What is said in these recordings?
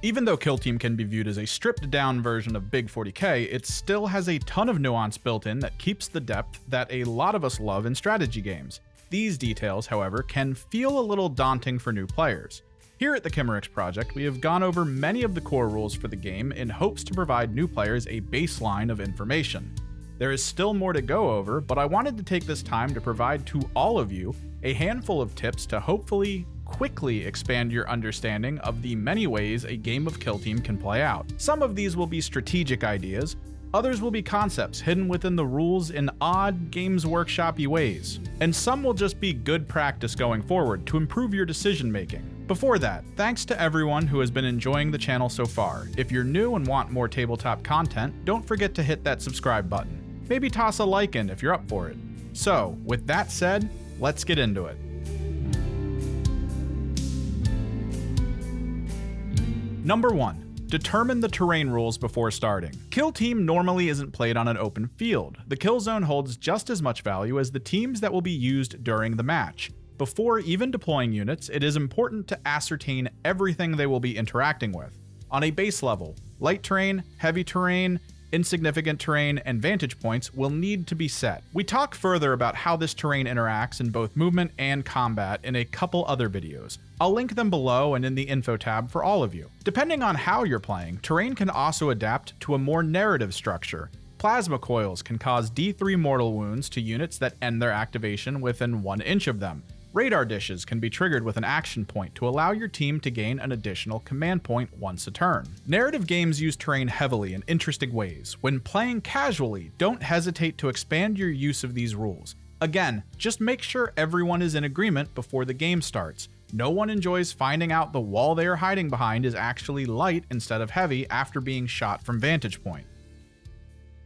Even though Kill Team can be viewed as a stripped down version of Big 40K, it still has a ton of nuance built in that keeps the depth that a lot of us love in strategy games. These details, however, can feel a little daunting for new players. Here at the Chimerix Project, we have gone over many of the core rules for the game in hopes to provide new players a baseline of information. There is still more to go over, but I wanted to take this time to provide to all of you a handful of tips to hopefully quickly expand your understanding of the many ways a game of Kill Team can play out. Some of these will be strategic ideas, others will be concepts hidden within the rules in odd Games Workshop-y ways, and some will just be good practice going forward to improve your decision making. Before that, thanks to everyone who has been enjoying the channel so far. If you're new and want more tabletop content, don't forget to hit that subscribe button. Maybe toss a like in if you're up for it. So, with that said, let's get into it. Number 1. Determine the terrain rules before starting. Kill Team normally isn't played on an open field. The kill zone holds just as much value as the teams that will be used during the match. Before even deploying units, it is important to ascertain everything they will be interacting with. On a base level, light terrain, heavy terrain, insignificant terrain, and vantage points will need to be set. We talk further about how this terrain interacts in both movement and combat in a couple other videos. I'll link them below and in the info tab for all of you. Depending on how you're playing, terrain can also adapt to a more narrative structure. Plasma coils can cause D3 mortal wounds to units that end their activation within 1 inch of them. Radar dishes can be triggered with an action point to allow your team to gain an additional command point once a turn. Narrative games use terrain heavily in interesting ways. When playing casually, don't hesitate to expand your use of these rules. Again, just make sure everyone is in agreement before the game starts. No one enjoys finding out the wall they are hiding behind is actually light instead of heavy after being shot from vantage point.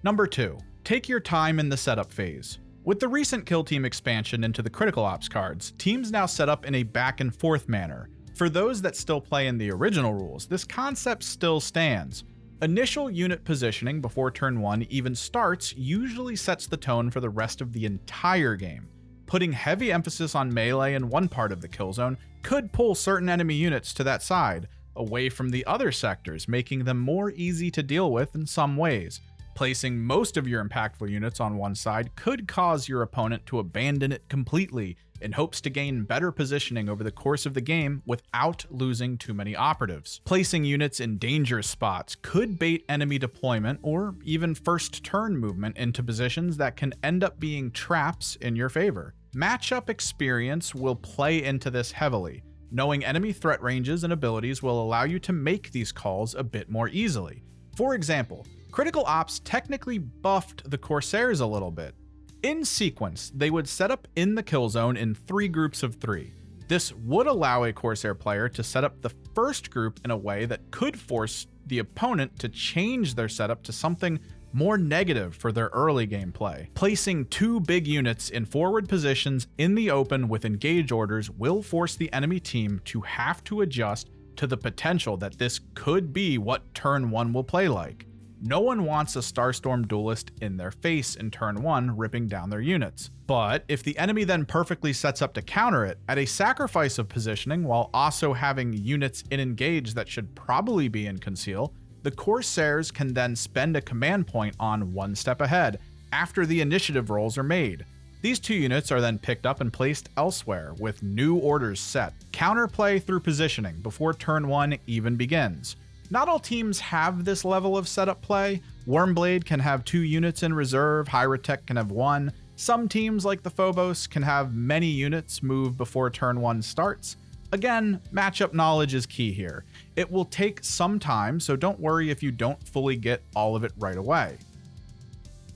Number 2. Take your time in the setup phase. With the recent Kill Team expansion into the Critical Ops cards, teams now set up in a back and forth manner. For those that still play in the original rules, this concept still stands. Initial unit positioning before turn 1 even starts usually sets the tone for the rest of the entire game. Putting heavy emphasis on melee in one part of the kill zone could pull certain enemy units to that side, away from the other sectors, making them more easy to deal with in some ways. Placing most of your impactful units on one side could cause your opponent to abandon it completely in hopes to gain better positioning over the course of the game without losing too many operatives. Placing units in dangerous spots could bait enemy deployment or even first turn movement into positions that can end up being traps in your favor. Matchup experience will play into this heavily. Knowing enemy threat ranges and abilities will allow you to make these calls a bit more easily. For example, Critical Ops technically buffed the Corsairs a little bit. In sequence, they would set up in the kill zone in 3 groups of 3. This would allow a Corsair player to set up the first group in a way that could force the opponent to change their setup to something more negative for their early gameplay. Placing 2 big units in forward positions in the open with engage orders will force the enemy team to have to adjust to the potential that this could be what turn 1 will play like. No one wants a Starstorm duelist in their face in turn 1 ripping down their units. But if the enemy then perfectly sets up to counter it, at a sacrifice of positioning while also having units in engage that should probably be in conceal, the Corsairs can then spend a command point on 1 step ahead after the initiative rolls are made. These 2 units are then picked up and placed elsewhere with new orders set. Counterplay through positioning before turn 1 even begins. Not all teams have this level of setup play. Wormblade can have 2 units in reserve, Hyrotech can have 1. Some teams like the Phobos can have many units move before turn 1 starts. Again, matchup knowledge is key here. It will take some time, so don't worry if you don't fully get all of it right away.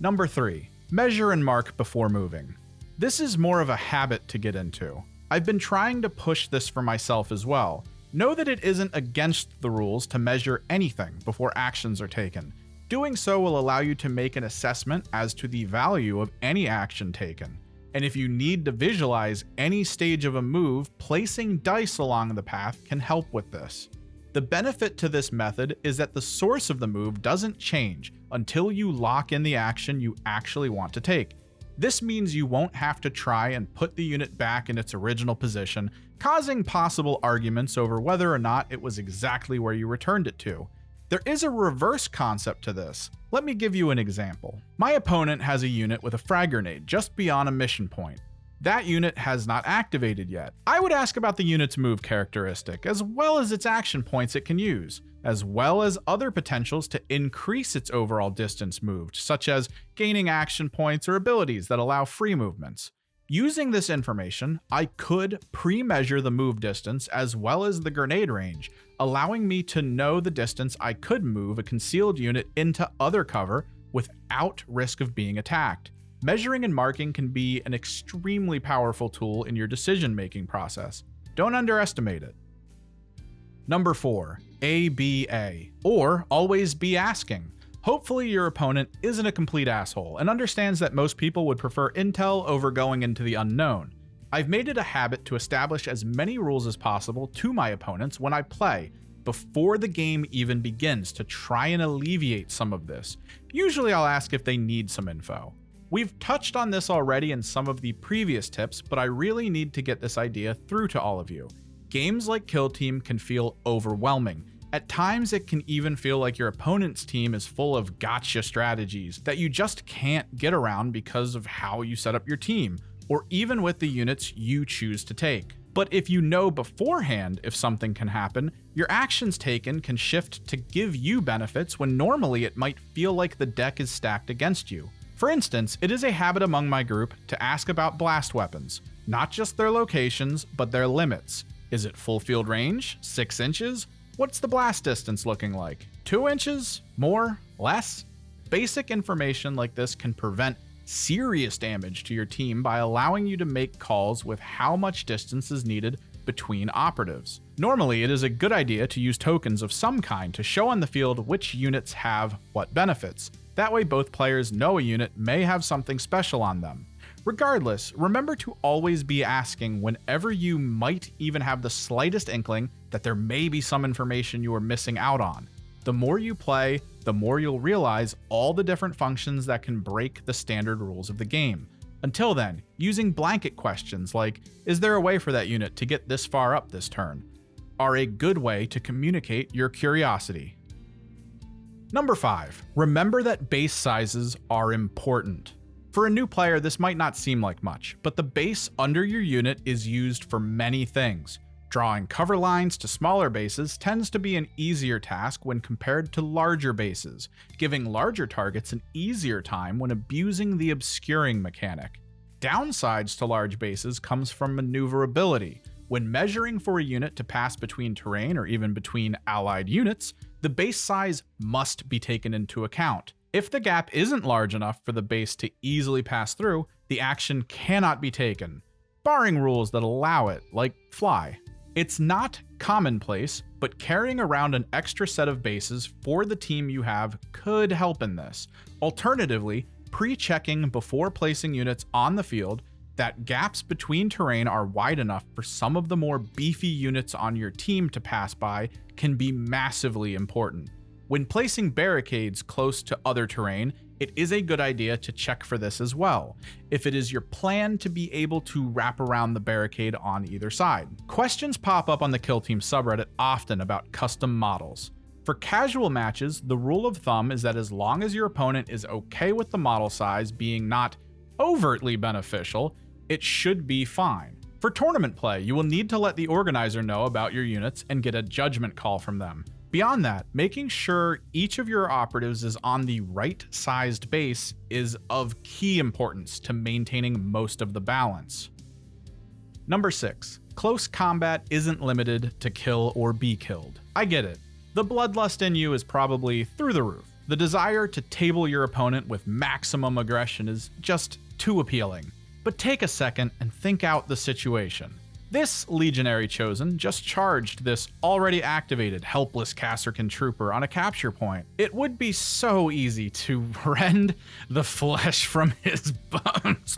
Number 3. Measure and mark before moving. This is more of a habit to get into. I've been trying to push this for myself as well. Know that it isn't against the rules to measure anything before actions are taken. Doing so will allow you to make an assessment as to the value of any action taken. And if you need to visualize any stage of a move, placing dice along the path can help with this. The benefit to this method is that the source of the move doesn't change until you lock in the action you actually want to take. This means you won't have to try and put the unit back in its original position, causing possible arguments over whether or not it was exactly where you returned it to. There is a reverse concept to this. Let me give you an example. My opponent has a unit with a frag grenade just beyond a mission point. That unit has not activated yet. I would ask about the unit's move characteristic, as well as its action points it can use, as well as other potentials to increase its overall distance moved, such as gaining action points or abilities that allow free movements. Using this information, I could pre-measure the move distance as well as the grenade range, allowing me to know the distance I could move a concealed unit into other cover without risk of being attacked. Measuring and marking can be an extremely powerful tool in your decision-making process. Don't underestimate it. Number 4, ABA, or always be asking. Hopefully your opponent isn't a complete asshole and understands that most people would prefer intel over going into the unknown. I've made it a habit to establish as many rules as possible to my opponents when I play, before the game even begins, to try and alleviate some of this. Usually I'll ask if they need some info. We've touched on this already in some of the previous tips, but I really need to get this idea through to all of you. Games like Kill Team can feel overwhelming. At times, it can even feel like your opponent's team is full of gotcha strategies that you just can't get around because of how you set up your team, or even with the units you choose to take. But if you know beforehand if something can happen, your actions taken can shift to give you benefits when normally it might feel like the deck is stacked against you. For instance, it is a habit among my group to ask about blast weapons, not just their locations, but their limits. Is it full field range? 6 inches? What's the blast distance looking like? 2 inches? More? Less? Basic information like this can prevent serious damage to your team by allowing you to make calls with how much distance is needed between operatives. Normally, it is a good idea to use tokens of some kind to show on the field which units have what benefits. That way both players know a unit may have something special on them. Regardless, remember to always be asking whenever you might even have the slightest inkling that there may be some information you are missing out on. The more you play, the more you'll realize all the different functions that can break the standard rules of the game. Until then, using blanket questions like, "Is there a way for that unit to get this far up this turn?" are a good way to communicate your curiosity. Number 5, remember that base sizes are important. For a new player, this might not seem like much, but the base under your unit is used for many things. Drawing cover lines to smaller bases tends to be an easier task when compared to larger bases, giving larger targets an easier time when abusing the obscuring mechanic. Downsides to large bases comes from maneuverability. When measuring for a unit to pass between terrain or even between allied units, the base size must be taken into account. If the gap isn't large enough for the base to easily pass through, the action cannot be taken, barring rules that allow it, like fly. It's not commonplace, but carrying around an extra set of bases for the team you have could help in this. Alternatively, pre-checking before placing units on the field that gaps between terrain are wide enough for some of the more beefy units on your team to pass by can be massively important. When placing barricades close to other terrain, it is a good idea to check for this as well, if it is your plan to be able to wrap around the barricade on either side. Questions pop up on the Kill Team subreddit often about custom models. For casual matches, the rule of thumb is that as long as your opponent is okay with the model size being not overtly beneficial, it should be fine. For tournament play, you will need to let the organizer know about your units and get a judgment call from them. Beyond that, making sure each of your operatives is on the right sized base is of key importance to maintaining most of the balance. Number 6, close combat isn't limited to kill or be killed. I get it. The bloodlust in you is probably through the roof. The desire to table your opponent with maximum aggression is just too appealing. But take a second and think out the situation. This Legionary Chosen just charged this already activated helpless Kasrkin trooper on a capture point. It would be so easy to rend the flesh from his bones.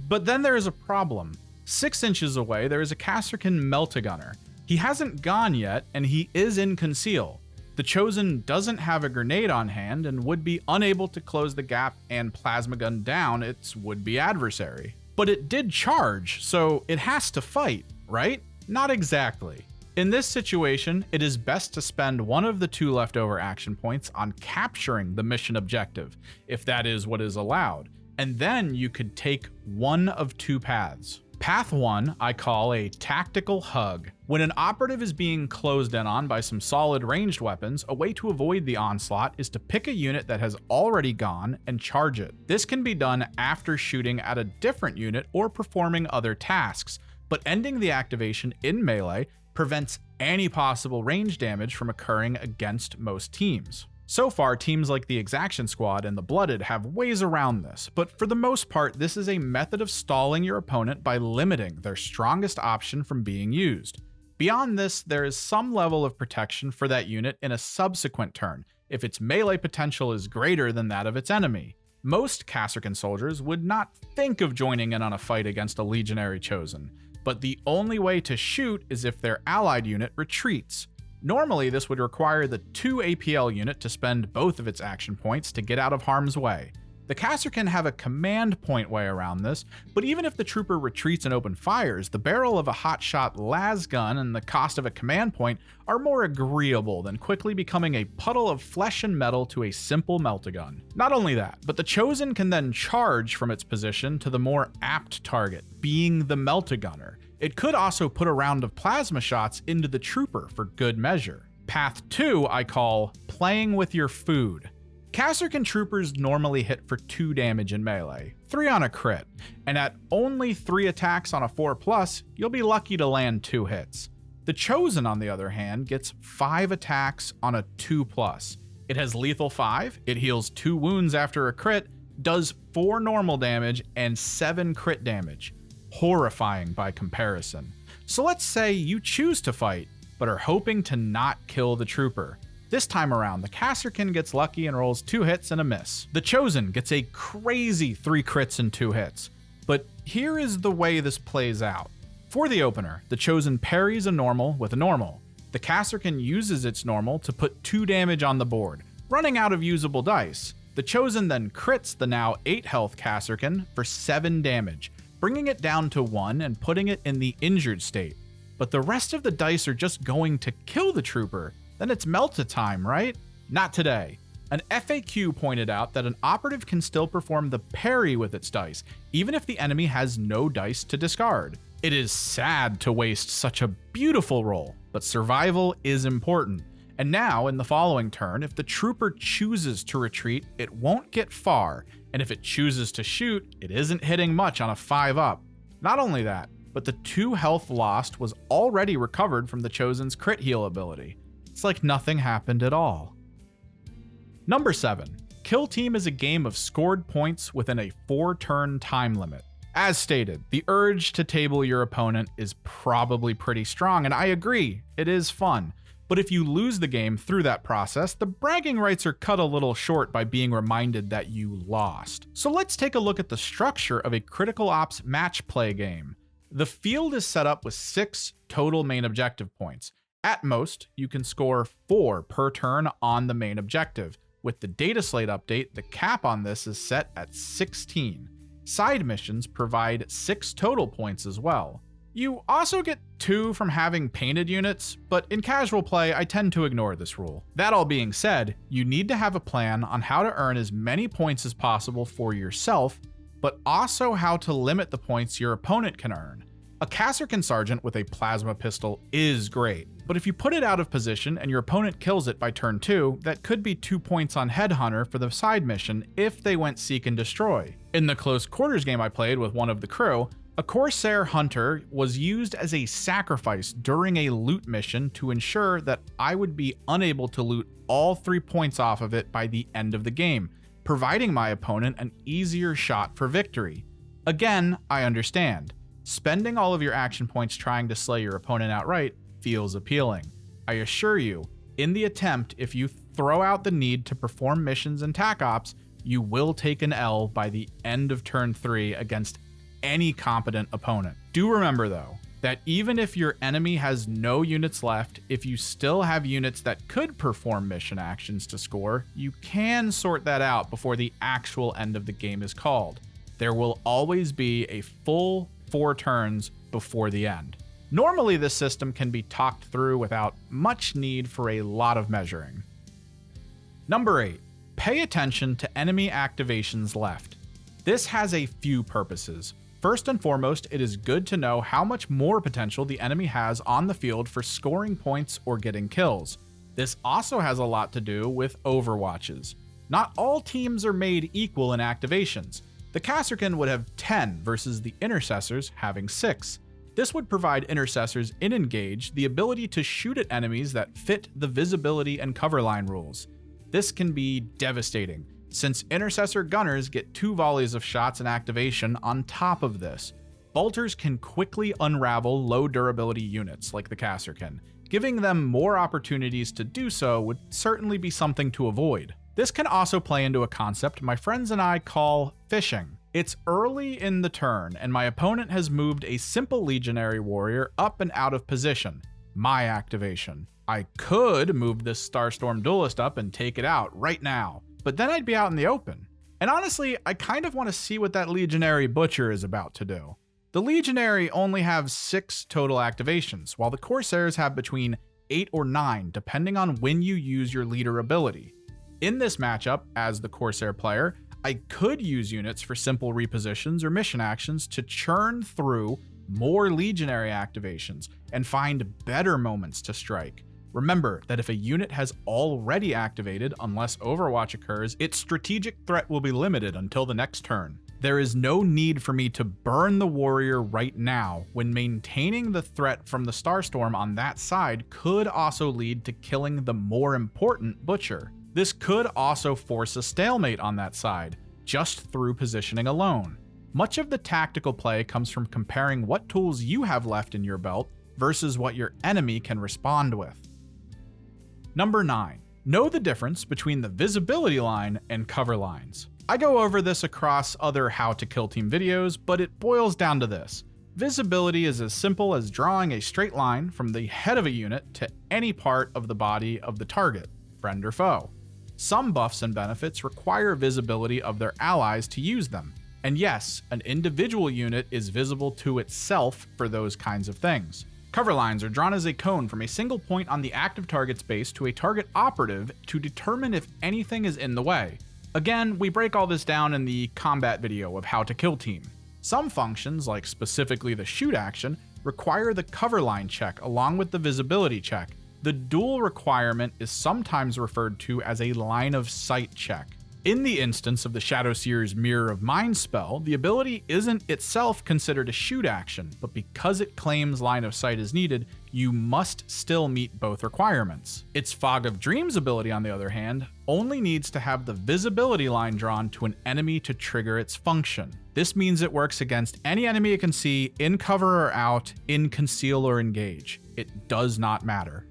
But then there is a problem. 6 inches away, there is a Kasrkin Meltagunner. He hasn't gone yet, and he is in conceal. The Chosen doesn't have a grenade on hand and would be unable to close the gap and plasma gun down its would-be adversary. But it did charge, so it has to fight. right? Not exactly. In this situation, it is best to spend one of the 2 leftover action points on capturing the mission objective, if that is what is allowed, and then you could take one of 2 paths. Path 1 I call a tactical hug. When an operative is being closed in on by some solid ranged weapons, a way to avoid the onslaught is to pick a unit that has already gone and charge it. This can be done after shooting at a different unit or performing other tasks, but ending the activation in melee prevents any possible range damage from occurring against most teams. So far, teams like the Exaction Squad and the Blooded have ways around this, but for the most part, this is a method of stalling your opponent by limiting their strongest option from being used. Beyond this, there is some level of protection for that unit in a subsequent turn, if its melee potential is greater than that of its enemy. Most Kasrkin soldiers would not think of joining in on a fight against a Legionary Chosen, but the only way to shoot is if their allied unit retreats. Normally, this would require the 2 APL unit to spend both of its action points to get out of harm's way. The Kasrkin have a command point way around this, but even if the trooper retreats and open fires, the barrel of a hotshot las gun and the cost of a command point are more agreeable than quickly becoming a puddle of flesh and metal to a simple melt-a-gun. Not only that, but the Chosen can then charge from its position to the more apt target, being the melt-a-gunner. It could also put a round of plasma shots into the trooper for good measure. Path 2 I call playing with your food. Kasrkin troopers normally hit for 2 damage in melee, 3 on a crit, and at only 3 attacks on a 4+, you'll be lucky to land 2 hits. The Chosen, on the other hand, gets 5 attacks on a 2+. It has lethal 5, it heals 2 wounds after a crit, does 4 normal damage, and 7 crit damage. Horrifying by comparison. So let's say you choose to fight, but are hoping to not kill the trooper. This time around, the Kasrkin gets lucky and rolls 2 hits and a miss. The Chosen gets a crazy 3 crits and 2 hits. But here is the way this plays out. For the opener, the Chosen parries a normal with a normal. The Kasrkin uses its normal to put 2 damage on the board, running out of usable dice. The Chosen then crits the now 8 health Kasrkin for 7 damage, bringing it down to 1 and putting it in the injured state. But the rest of the dice are just going to kill the trooper. Then it's Melta time, right? Not today. An FAQ pointed out that an operative can still perform the parry with its dice, even if the enemy has no dice to discard. It is sad to waste such a beautiful roll, but survival is important. And now, in the following turn, if the trooper chooses to retreat, it won't get far, and if it chooses to shoot, it isn't hitting much on a 5-up. Not only that, but the 2 health lost was already recovered from the Chosen's crit heal ability. It's like nothing happened at all. Number 7. Kill Team is a game of scored points within a 4-turn time limit. As stated, the urge to table your opponent is probably pretty strong, and I agree, it is fun. But if you lose the game through that process, the bragging rights are cut a little short by being reminded that you lost. So let's take a look at the structure of a Critical Ops match play game. The field is set up with 6 total main objective points. At most, you can score 4 per turn on the main objective. With the data slate update, the cap on this is set at 16. Side missions provide 6 total points as well. You also get 2 from having painted units, but in casual play, I tend to ignore this rule. That all being said, you need to have a plan on how to earn as many points as possible for yourself, but also how to limit the points your opponent can earn. A Kasrkin Sergeant with a plasma pistol is great, but if you put it out of position and your opponent kills it by turn 2, that could be 2 points on Headhunter for the side mission if they went Seek and Destroy. In the close quarters game I played with one of the crew, a Corsair Hunter was used as a sacrifice during a loot mission to ensure that I would be unable to loot all 3 points off of it by the end of the game, providing my opponent an easier shot for victory. Again, I understand. Spending all of your action points trying to slay your opponent outright feels appealing. I assure you, in the attempt, if you throw out the need to perform missions and TAC ops, you will take an L by the end of turn 3 against any competent opponent. Do remember though, that even if your enemy has no units left, if you still have units that could perform mission actions to score, you can sort that out before the actual end of the game is called. There will always be a full 4 turns before the end. Normally, this system can be talked through without much need for a lot of measuring. Number 8. Pay attention to enemy activations left. This has a few purposes. First and foremost, it is good to know how much more potential the enemy has on the field for scoring points or getting kills. This also has a lot to do with overwatches. Not all teams are made equal in activations. The Kasrkin would have 10 versus the Intercessors having 6. This would provide Intercessors in Engage the ability to shoot at enemies that fit the visibility and cover line rules. This can be devastating, since Intercessor Gunners get 2 volleys of shots in activation on top of this. Bolters can quickly unravel low durability units like the Kasrkin. Giving them more opportunities to do so would certainly be something to avoid. This can also play into a concept my friends and I call fishing. It's early in the turn, and my opponent has moved a simple Legionary Warrior up and out of position. My activation. I could move this Starstorm Duelist up and take it out right now, but then I'd be out in the open. And honestly, I kind of want to see what that Legionary Butcher is about to do. The Legionary only have 6 total activations, while the Corsairs have between 8 or 9, depending on when you use your leader ability. In this matchup, as the Corsair player, I could use units for simple repositions or mission actions to churn through more Legionary activations and find better moments to strike. Remember that if a unit has already activated, unless Overwatch occurs, its strategic threat will be limited until the next turn. There is no need for me to burn the warrior right now, when maintaining the threat from the Starstorm on that side could also lead to killing the more important Butcher. This could also force a stalemate on that side, just through positioning alone. Much of the tactical play comes from comparing what tools you have left in your belt versus what your enemy can respond with. Number 9. Know the difference between the visibility line and cover lines. I go over this across other How to Kill Team videos, but it boils down to this. Visibility is as simple as drawing a straight line from the head of a unit to any part of the body of the target, friend or foe. Some buffs and benefits require visibility of their allies to use them. And yes, an individual unit is visible to itself for those kinds of things. Cover lines are drawn as a cone from a single point on the active target's base to a target operative to determine if anything is in the way. Again, we break all this down in the combat video of How to Kill Team. Some functions, like specifically the shoot action, require the cover line check along with the visibility check. The dual requirement is sometimes referred to as a line of sight check. In the instance of the Shadowseer's Mirror of Mind spell, the ability isn't itself considered a shoot action, but because it claims line of sight is needed, you must still meet both requirements. Its Fog of Dreams ability, on the other hand, only needs to have the visibility line drawn to an enemy to trigger its function. This means it works against any enemy it can see, in cover or out, in conceal or engage. It does not matter.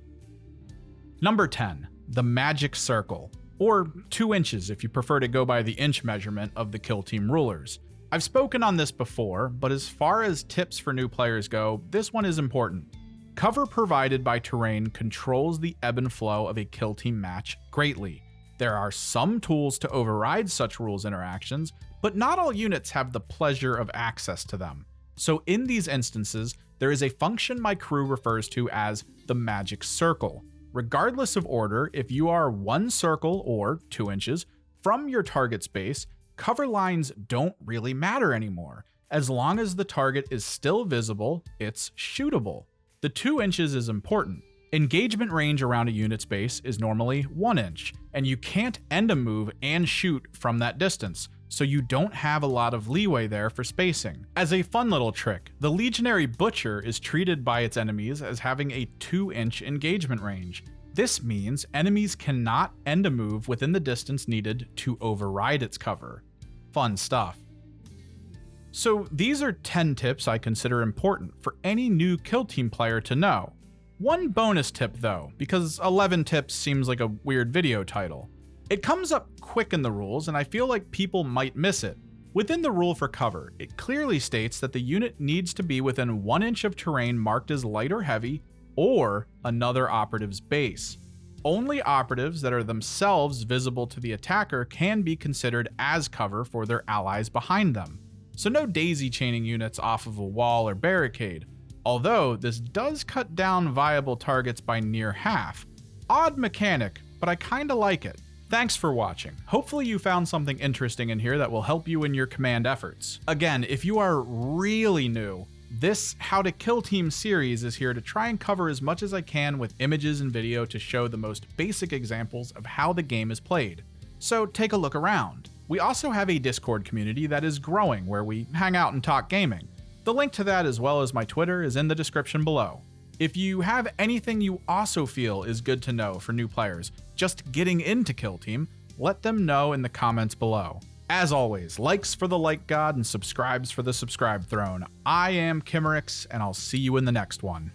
Number 10. The Magic Circle, or 2 inches if you prefer to go by the inch measurement of the Kill Team rulers. I've spoken on this before, but as far as tips for new players go, this one is important. Cover provided by terrain controls the ebb and flow of a Kill Team match greatly. There are some tools to override such rules interactions, but not all units have the pleasure of access to them. So in these instances, there is a function my crew refers to as the Magic Circle. Regardless of order, if you are 1 circle or 2 inches from your target's base, cover lines don't really matter anymore. As long as the target is still visible, it's shootable. The 2 inches is important. Engagement range around a unit's base is normally 1 inch, and you can't end a move and shoot from that distance, so you don't have a lot of leeway there for spacing. As a fun little trick, the Legionary Butcher is treated by its enemies as having a 2-inch engagement range. This means enemies cannot end a move within the distance needed to override its cover. Fun stuff. So these are 10 tips I consider important for any new Kill Team player to know. One bonus tip though, because 11 tips seems like a weird video title. It comes up quick in the rules, and I feel like people might miss it. Within the rule for cover, it clearly states that the unit needs to be within 1 inch of terrain marked as light or heavy, or another operative's base. Only operatives that are themselves visible to the attacker can be considered as cover for their allies behind them. So no daisy chaining units off of a wall or barricade. although this does cut down viable targets by near half. Odd mechanic, but I kinda like it. Thanks for watching. Hopefully you found something interesting in here that will help you in your command efforts. Again, if you are really new, this How to Kill Team series is here to try and cover as much as I can with images and video to show the most basic examples of how the game is played. So take a look around. We also have a Discord community that is growing where we hang out and talk gaming. The link to that as well as my Twitter is in the description below. If you have anything you also feel is good to know for new players just getting into Kill Team, let them know in the comments below. As always, likes for the like god and subscribes for the subscribe throne. I am Kimmerix, and I'll see you in the next one.